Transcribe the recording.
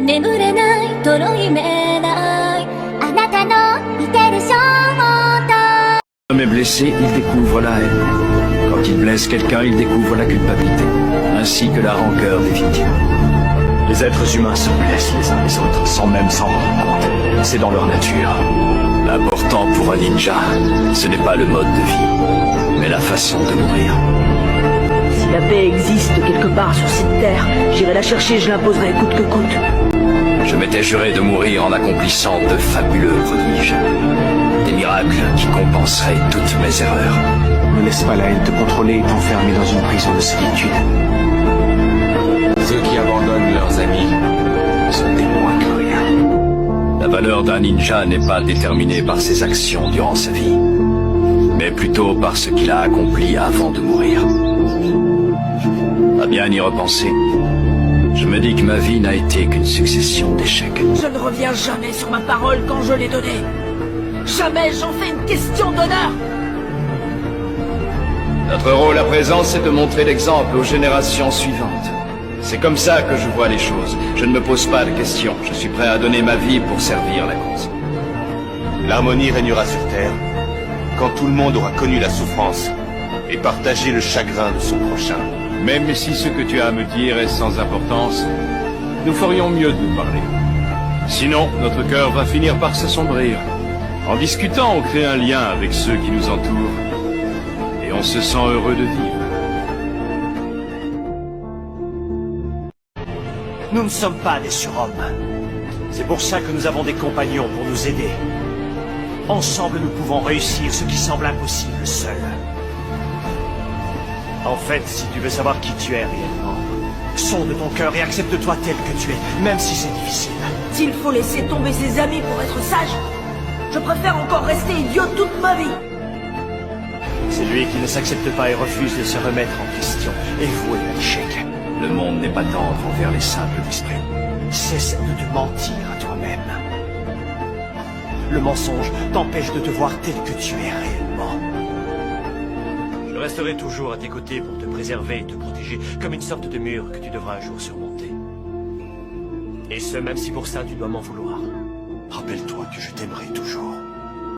眠れないとろ夢ないあなたの見てる正体 L'homme est blessé, il découvre la haine. Quand il blesse quelqu'un, il découvre la culpabilité, ainsi que la rancœur des victimes. Les êtres humains se blessent les uns les autres, sans même s'en rendre compte. C'est dans leur nature. L'important pour un ninja, ce n'est pas le mode de vie, mais la façon de mourir. Si la paix existe quelque part sur cette terre, j'irai la chercher et je l'imposerai coûte que coûte. Je m'étais juré de mourir en accomplissant de fabuleux prodiges. Des miracles qui compenseraient toutes mes erreurs. Ne laisse pas la haine te contrôler et t'enfermer dans une prison de solitude. Ceux qui abandonnent leurs amis sont des moins que rien. La valeur d'un ninja n'est pas déterminée par ses actions durant sa vie, mais plutôt par ce qu'il a accompli avant de mourir. À bien y repenser, je me dis que ma vie n'a été qu'une succession d'échecs. Je ne reviens jamais sur ma parole quand je l'ai donnée. Jamais j'en fais une question d'honneur. Notre rôle à présent, c'est de montrer l'exemple aux générations suivantes. C'est comme ça que je vois les choses. Je ne me pose pas de questions. Je suis prêt à donner ma vie pour servir la cause. L'harmonie régnera sur Terre quand tout le monde aura connu la souffrance et partagé le chagrin de son prochain. Même si ce que tu as à me dire est sans importance, nous ferions mieux de nous parler. Sinon, notre cœur va finir par s'assombrir. En discutant, on crée un lien avec ceux qui nous entourent. Et on se sent heureux de vivre. Nous ne sommes pas des surhommes. C'est pour ça que nous avons des compagnons pour nous aider. Ensemble, nous pouvons réussir ce qui semble impossible seul. En fait, si tu veux savoir qui tu es réellement, sonde ton cœur et accepte-toi tel que tu es, même si c'est difficile. S'il faut laisser tomber ses amis pour être sage, je préfère encore rester idiot toute ma vie. Celui qui ne s'accepte pas et refuse de se remettre en question est voué à l'échec. Le monde n'est pas tendre envers les simples d'esprit. Cesse de te mentir à toi-même. Le mensonge t'empêche de te voir tel que tu es réellement. Je resterai toujours à tes côtés pour te préserver et te protéger, comme une sorte de mur que tu devras un jour surmonter. Et ce, même si pour ça tu dois m'en vouloir. Rappelle-toi que je t'aimerai toujours.